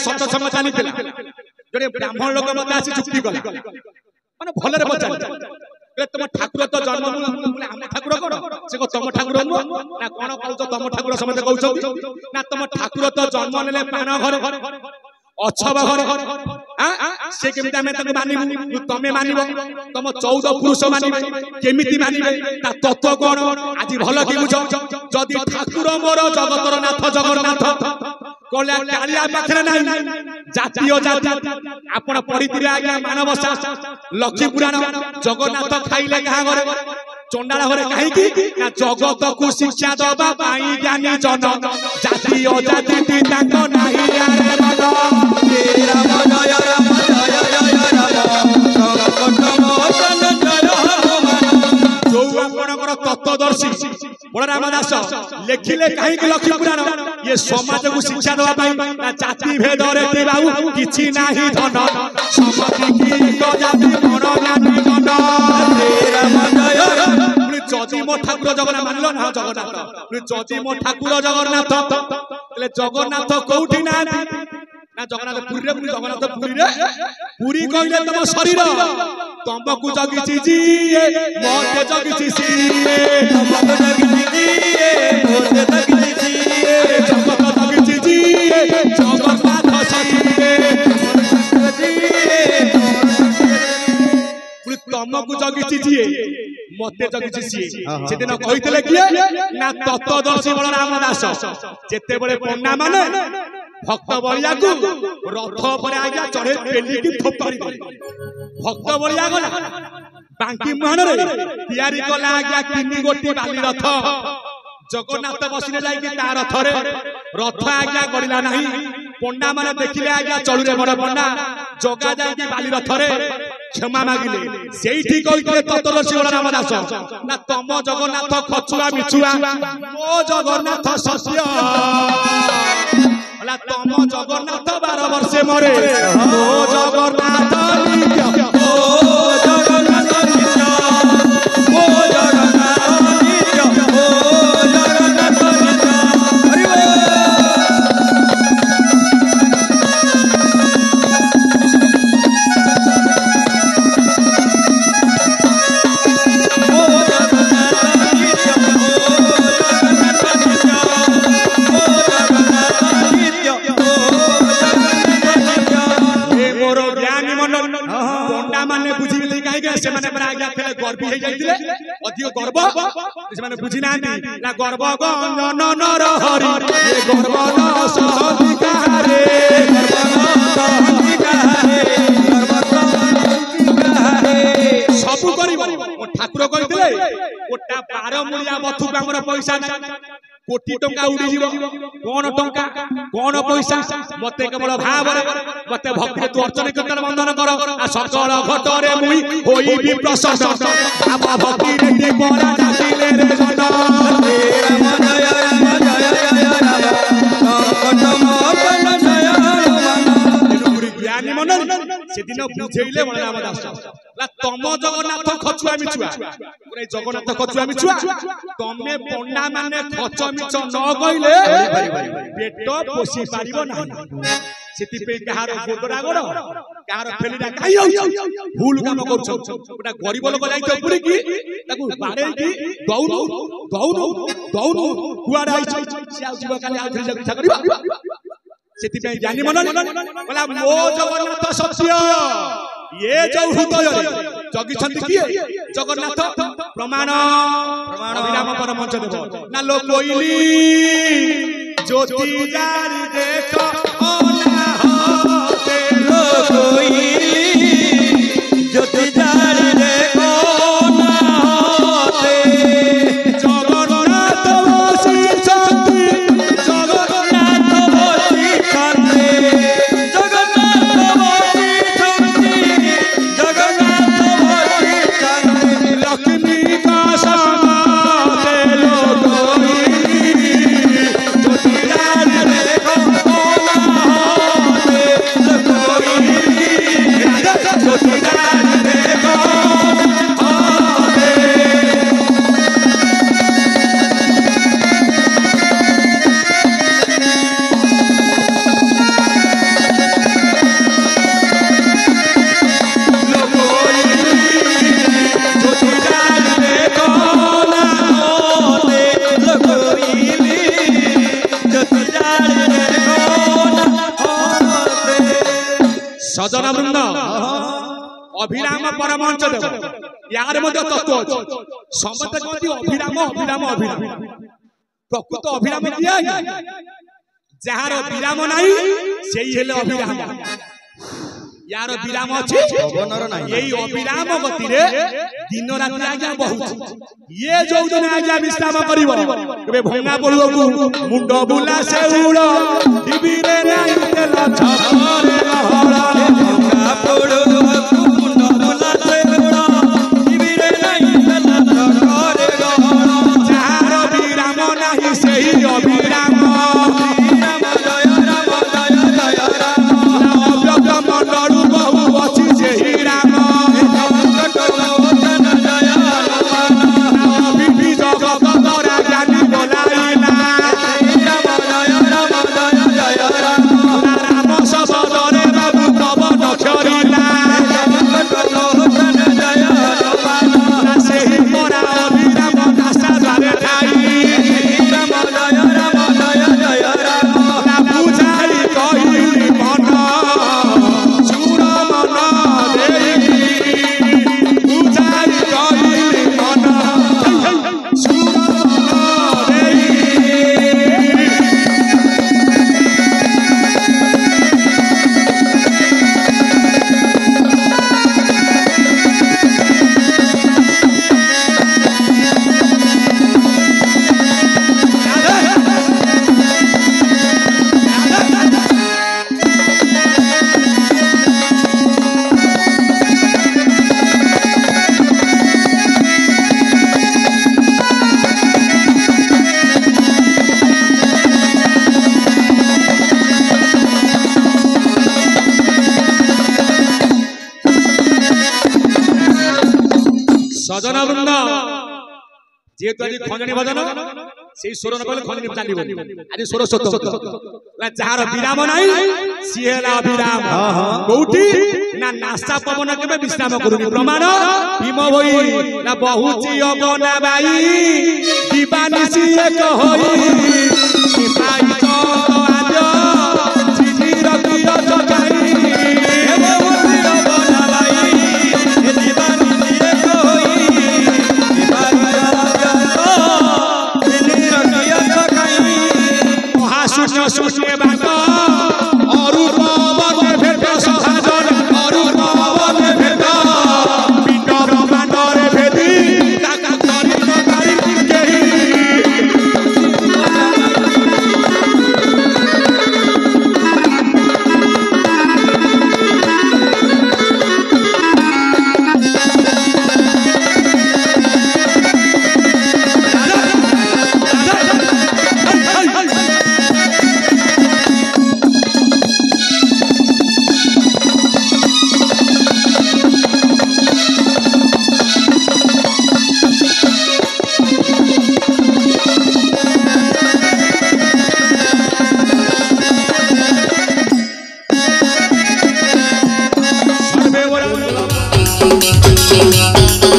सत समय चली जड़े ब्राह्मण लोक मत आसी चुक्ति कला माने भलरे पचार तुम ठाकुर तो जन्म आम ठाकुर कौन से तुम ठाकुर ना कौन कह तुम ठाकुर समझे कहते ना तुम ठाकुर तो जन्म ने पान घर अछब घर से केमिति आमे ताके मानिबु तमे मानिबो तुम 14 पुरुष मानिबे केमिति मानिबे ता तत्व कोन आज भल कि बुझ जदि ठाकुर मोर जगतर नाथ जगन्नाथ कोला कालिया पाखरे नाही जातीय जाति आपण पढिथिले आज्ञा मानवसा लक्ष्मी पुराण जगन्नाथ खाइले कहा घरे चंडाला घरे काहे की ना जगत को शिक्षा दबा पाई ज्ञानी जन जातीय जाति ताको नाही यारे मन तेरा मन राम जो आपणकर तत्वदर्शी बड़ रामदास लेखिले कहीं लक्ष्मी पुराण ये समाज को शिक्षा देवा पाई ना जाति भेद रे बाबू किछि नाही धन समति की तो जाति मन ज्ञानी मन तेरा मन जदि मो ठाकुर जगन्नाथ मानलो ना जगन्नाथ जदि मो ठाकुर जगन्नाथ तले जगन्नाथ कोउठी ना ना जगन्नाथ पुरी रे जगन्नाथ पुरी रे पुरी कहले तम शरीर तमकु जगिछि जिए मोते जगिछि सिए तमकु जगिछि जिए मोते जगिछि सिए जगत जगिछि जिए जगन्नाथ सचिए पुरी तमकु जगिछि जिए मते जगिछि सिए सेदिन कहितले किए ना तत्वदर्शी बल रामदास जेते बळे पन्ना माने भक्त बलिया को रथ पर आज्ञा चढ़े पेली की थोपारी भक्त बलिया गला बांकी महन रे तैयारी कला आज्ञा किन्नी गोटी बाली रथ जगन्नाथ बसिले जाई ता रथ रे रथ आज्ञा गड़िला नाही पंडा माने देखिले आज्ञा चलु रे बड़ पंडा जगा जाई की बाली रथ रे क्षमा मागिले सेठी कहितले तत्वदर्शी बल रामदास ना तम जगन्नाथ खचुआ मिछुआ ओ जगन्नाथ सत्य अला तम जगन्नाथ 12 वर्षे मरे ओ जगन्नाथ नित्य ओ जगन्नाथ नित्य ओ जगन्नाथ नित्य ओ जगन्नाथ नित्य हरि से माने पर आज्ञा खेले गर्वी हे जाइतिले अधिक गर्व से माने बुझी नांती ना गर्व गंजन नर हरि ये गर्व न सहधिका रे सब करिवो ओ ठाकुर कहितले ओटा 12 मूलिया बथु हमर पैसा कोटी टंका उड़ी जीव कौन टंका कौन पैसा मते केवल भाव मते भक्ति तू अर्चन कीर्तन बंधन कर आ सकल घटरे मुई होई भी प्रशंसा भाव भक्ति रे परा जातिले रे जन तेरा मन राम जय राम ज्ञानी मन से दिन बुझेइले बड़ रामदास ला तम जगन्नाथ खचुआ मिछुआ पुरै जगन्नाथ खचुआ मिछुआ तमे पंडा माने खच मिछ न गइले पेट पोसी पारिबो ना सेति पे कहार गोदरा गोड़ कहार फेलिरा काई हो भूल काम करछ ओटा गरीब लोक जाई तो पुरी की ताकू बारे की दौनु कुआडा आइछ से आ जीव काले आथि जगता करबा सेति पे ज्ञानी मन बोला मो जगन्नाथ सत्य ये जो हृदय जगी छंती किए जगन्नाथ प्रमाण विराम पर मंच देव ना लो कोइली ज्योति जारी देख ओना होते लो कोइली ज्योति जारी देख ओना होते जगन्नाथ बसी छंती जगन्नाथ बसी छंती जगन्नाथ बसी छंती लक्ष्मी का समाते लोगों जो सजन वृंद अभिराम परमहंस देव यार मध्य तत्व अछि समस्त कहती अभिराम अभिराम अभिराम प्रकृत अभिराम किया जहार विराम नाही सेही हेले अभिराम यार विराम अछि यही अविराम गति रे दिन रात आज्ञा बहुत ये जो दिन आज्ञा विश्राम करिवो तबे भंगा पड़ुओ मुंड बुला से उड़ो डिबी रे नाही तेला छारे गहरा भंगा पड़ुओ मुंड बुला से उड़ो डिबी रे नाही तेला छारे गहरा जहार विराम नाही सेही अविराम सजन वृंद जेतु आज खंजनी भजन से स्वर न कहले खंजनी चालिबो आज स्वर सत्य जहार विराम नाही सी हेला अभिराम कोठी ना नासा पवन केबे विश्राम करूनी प्रमाण भीम होई ना बहुची अबना बाई दीवानी सी एक होई सिपाही तो आद्य चिनी रखी रचाई हे बहुची अबना बाई दीवानी सी एक होई शून्य शून्य बात अरूप बने भेट सहाजन अरूप बने भेट पिंड ब्रह्मांड रे भेदी ताका करी केही Thank you.